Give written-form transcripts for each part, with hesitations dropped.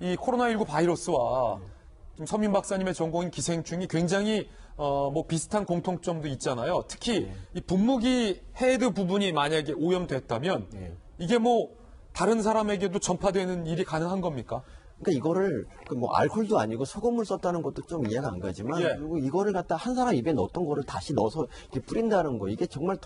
이 코로나19 바이러스와 지금 서민 박사님의 전공인 기생충이 굉장히 뭐 비슷한 공통점도 있잖아요. 특히 이 분무기 헤드 부분이 만약에 오염됐다면 이게 뭐 다른 사람에게도 전파되는 일이 가능한 겁니까? 그러니까 이거를 뭐 알코올도 아니고 소금물 썼다는 것도 좀 이해가 안 가지만 그리고 이거를 갖다 한 사람 입에 넣었던 거를 다시 넣어서 이렇게 뿌린다는 거 이게 정말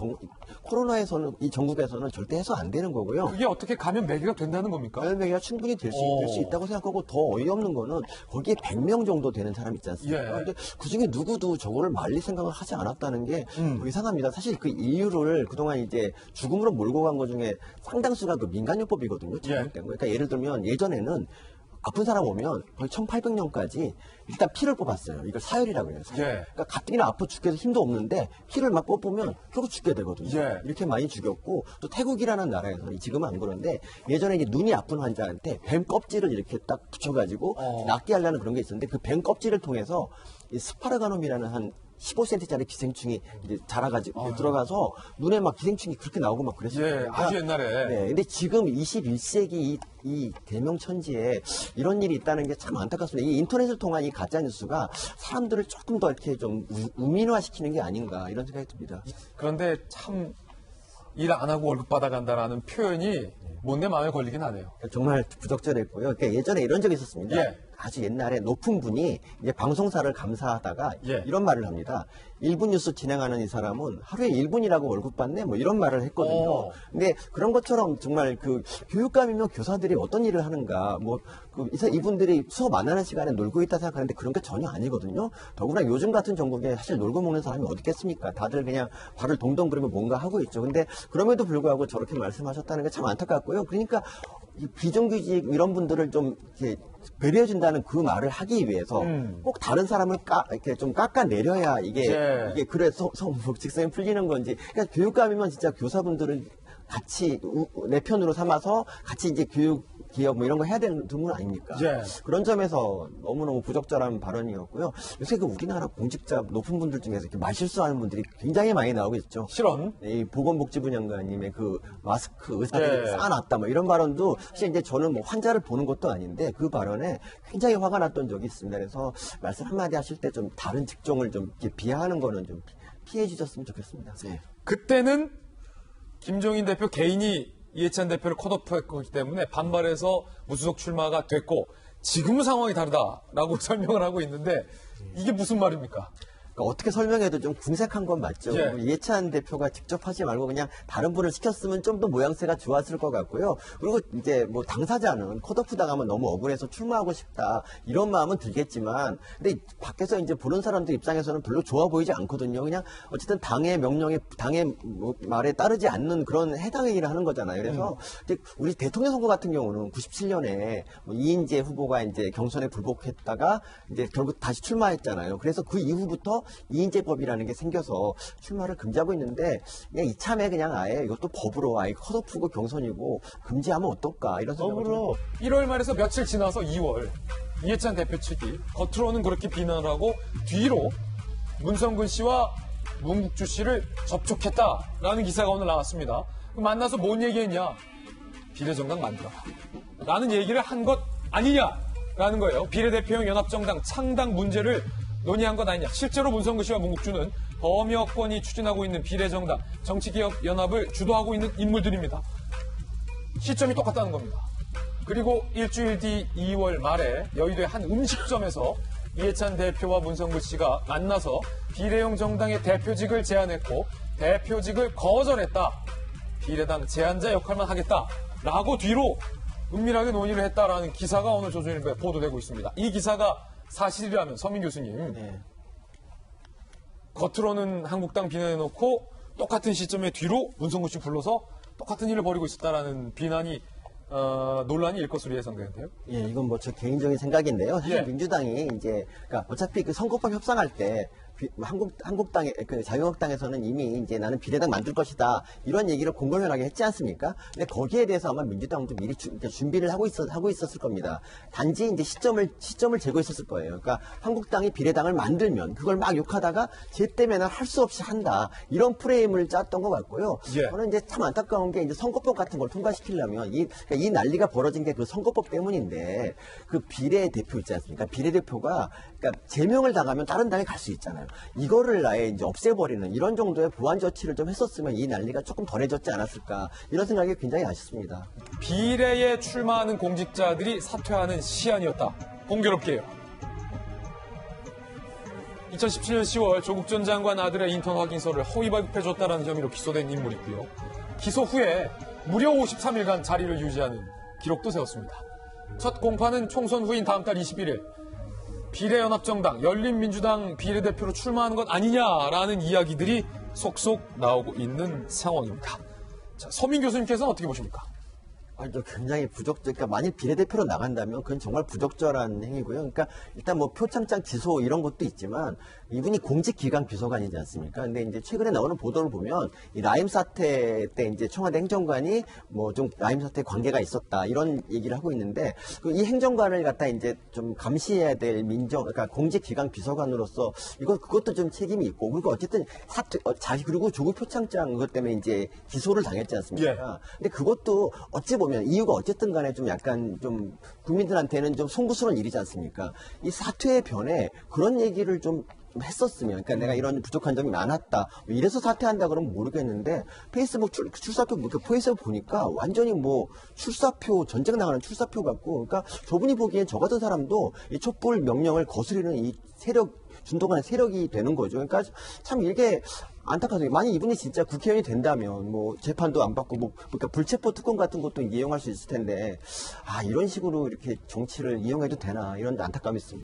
코로나에서는 이 전국에서는 절대 해서 안 되는 거고요. 그게 어떻게 감염 매개가 된다는 겁니까? 감염 매개가 충분히 될 수 있다고 생각하고 더 어이없는 거는 거기에 100명 정도 되는 사람 있지 않습니까? 근데 그중에 누구도 저거를 말릴 생각을 하지 않았다는 게 이상합니다. 사실 그 인류를 그동안 이제 죽음으로 몰고 간 것 중에 상당수가 그 민간요법이거든요. 잘못된 거. 그러니까 예를 들면 예전에는 아픈 사람 오면 거의 1800년까지 일단 피를 뽑았어요. 이걸 사혈이라고 해요. 그러니까 가뜩이나 아파 죽겠어 힘도 없는데 피를 막 뽑으면 결국 죽게 되거든요. 이렇게 많이 죽였고 또 태국이라는 나라에서는 지금은 안 그런데 예전에 이제 눈이 아픈 환자한테 뱀 껍질을 이렇게 딱 붙여가지고 낫게 하려는 그런 게 있었는데 그 뱀 껍질을 통해서 이 스파르가놈이라는 한 15cm짜리 기생충이 이제 자라가지고 들어가서 눈에 막 기생충이 그렇게 나오고 막 그랬어요. 아주 옛날에. 네, 근데 지금 21세기 이 대명천지에 이런 일이 있다는 게 참 안타깝습니다. 이 인터넷을 통한 이 가짜 뉴스가 사람들을 조금 더 이렇게 좀 우민화시키는 게 아닌가 이런 생각이 듭니다. 그런데 참 일 안 하고 월급 받아간다라는 표현이 뭔 내 마음에 걸리긴 하네요. 정말 부적절했고요. 그러니까 예전에 이런 적이 있었습니다. 아주 옛날에 높은 분이 이제 방송사를 감사하다가 이런 말을 합니다. 1분 뉴스 진행하는 이 사람은 하루에 1분이라고 월급 받네? 뭐 이런 말을 했거든요. 근데 그런 것처럼 정말 그 교육감이면 교사들이 어떤 일을 하는가, 뭐, 이분들이 수업 안 하는 시간에 놀고 있다 생각하는데 그런 게 전혀 아니거든요. 더구나 요즘 같은 전국에 사실 놀고 먹는 사람이 어디 있겠습니까? 다들 그냥 발을 동동 그러면 뭔가 하고 있죠. 근데 그럼에도 불구하고 저렇게 말씀하셨다는 게 참 안타깝고요. 그러니까 이 비정규직 이런 분들을 좀 이렇게 배려해준다는 그 말을 하기 위해서 꼭 다른 사람을 이렇게 좀 깎아내려야 이게 그래서 직성이 풀리는 건지. 그러니까 교육감이면 진짜 교사분들은 같이 내 편으로 삼아서 같이 이제 교육 기업 뭐 이런 거 해야 되는 분 아닙니까? 그런 점에서 너무너무 부적절한 발언이었고요. 요새 그 우리나라 공직자 높은 분들 중에서 이렇게 말실수하는 분들이 굉장히 많이 나오고 있죠. 실언. 이 보건복지부 장관님의 그 마스크 의사들이 쌓아놨다 뭐 이런 발언도 사실 이제 저는 뭐 환자를 보는 것도 아닌데 그 발언에 굉장히 화가 났던 적이 있습니다. 그래서 말씀 한마디 하실 때 좀 다른 직종을 좀 이렇게 비하하는 거는 좀 피해 주셨으면 좋겠습니다. 그때는 김종인 대표 개인이 이해찬 대표를 컷오프했기 때문에 반발해서 무소속 출마가 됐고 지금은 상황이 다르다라고 설명을 하고 있는데 이게 무슨 말입니까? 그러니까 어떻게 설명해도 좀 궁색한 건 맞죠. 이해찬 대표가 직접 하지 말고 그냥 다른 분을 시켰으면 좀 더 모양새가 좋았을 것 같고요. 그리고 이제 뭐 당사자는 컷오프 당하면 너무 억울해서 출마하고 싶다 이런 마음은 들겠지만, 근데 밖에서 이제 보는 사람들 입장에서는 별로 좋아 보이지 않거든요. 그냥 어쨌든 당의 명령에 당의 말에 따르지 않는 그런 해당의 일을 하는 거잖아요. 그래서 이제 우리 대통령 선거 같은 경우는 97년에 뭐 이인재 후보가 이제 경선에 불복했다가 이제 결국 다시 출마했잖아요. 그래서 그 이후부터 이인재법이라는 게 생겨서 출마를 금지하고 있는데 그냥 이참에 그냥 아예 이것도 법으로 아예 컷오프고 경선이고 금지하면 어떨까 이런 생각을 법으로 1월 말에서 며칠 지나서 2월 이해찬 대표 측이 겉으로는 그렇게 비난을 하고 뒤로 문성근 씨와 문국주 씨를 접촉했다라는 기사가 오늘 나왔습니다. 만나서 뭔 얘기했냐? 비례정당 만들어 라는 얘기를 한 것 아니냐라는 거예요. 비례대표형 연합정당 창당 문제를 논의한 것 아니냐. 실제로 문성근 씨와 문국주는 범여권이 추진하고 있는 비례정당 정치개혁연합을 주도하고 있는 인물들입니다. 시점이 똑같다는 겁니다. 그리고 일주일 뒤 2월 말에 여의도의 한 음식점에서 이해찬 대표와 문성근 씨가 만나서 비례형 정당의 대표직을 제안했고 대표직을 거절했다. 비례당 제안자 역할만 하겠다라고 뒤로 은밀하게 논의를 했다라는 기사가 오늘 조선일보에 보도되고 있습니다. 이 기사가 사실이라면 서민 교수님 겉으로는 한국당 비난해놓고 똑같은 시점에 뒤로 문성근 씨 불러서 똑같은 일을 벌이고 있었다라는 비난이 논란이 일 것으로 예상되는데요. 이건 뭐 저 개인적인 생각인데요. 사실 민주당이 이제 그러니까 어차피 그 선거법 협상할 때 한국당에 그 자유한국당에서는 이미 이제 나는 비례당 만들 것이다 이런 얘기를 공공연하게 했지 않습니까? 근데 거기에 대해서 아마 민주당도 미리 준비를 하고 있었을 겁니다. 단지 이제 시점을 재고 있었을 거예요. 그러니까 한국당이 비례당을 만들면 그걸 막 욕하다가 쟤 때문에는 할 수 없이 한다 이런 프레임을 짰던 것 같고요. 예. 저는 이제 참 안타까운 게 이제 선거법 같은 걸 통과시키려면 이 난리가 벌어진 게 그 선거법 때문인데 그 비례대표 있지 않습니까? 비례대표가 그러니까 제명을 당하면 다른 당에 갈 수 있잖아요. 이거를 아예 이제 없애버리는 이런 정도의 보완 조치를 좀 했었으면 이 난리가 조금 덜해졌지 않았을까 이런 생각이 굉장히 아쉽습니다. 비례에 출마하는 공직자들이 사퇴하는 시안이었다. 공교롭게요. 2017년 10월 조국 전 장관 아들의 인턴 확인서를 허위 발급해줬다는 혐의로 기소된 인물이고요. 기소 후에 무려 53일간 자리를 유지하는 기록도 세웠습니다. 첫 공판은 총선 후인 다음 달 21일 비례연합정당 열린민주당 비례대표로 출마하는 것 아니냐라는 이야기들이 속속 나오고 있는 상황입니다. 자, 서민 교수님께서는 어떻게 보십니까? 굉장히 그러니까 만일 비례대표로 나간다면 그건 정말 부적절한 행위고요. 그러니까 일단 뭐 표창장 기소 이런 것도 있지만 이분이 공직기강 비서관이지 않습니까? 근데 이제 최근에 나오는 보도를 보면 이 라임 사태 때 이제 청와대 행정관이 뭐 좀 라임 사태 관계가 있었다 이런 얘기를 하고 있는데 이 행정관을 갖다 이제 좀 감시해야 될 그러니까 공직기강 비서관으로서 그것도 좀 책임이 있고 그리고 어쨌든 그리고 조국 표창장 그것 때문에 이제 기소를 당했지 않습니까? 예. 근데 그것도 어찌 보면 이유가 어쨌든 간에 좀 약간 좀 국민들한테는 좀 송구스러운 일이지 않습니까? 이 사퇴의 변에 그런 얘기를 좀 했었으면, 그러니까 내가 이런 부족한 점이 많았다. 이래서 사퇴한다 그러면 모르겠는데, 페이스북 출사표, 페이스북 보니까 완전히 뭐, 전쟁 나가는 출사표 같고, 그러니까 저분이 보기엔 저 같은 사람도 이 촛불 명령을 거스르는 이 준동안의 세력이 되는 거죠. 그러니까 참 이게 안타깝습니다. 만약 이분이 진짜 국회의원이 된다면 뭐 재판도 안 받고 그러니까 불체포 특권 같은 것도 이용할 수 있을 텐데 이런 식으로 이렇게 정치를 이용해도 되나 이런 안타까움이 있습니다.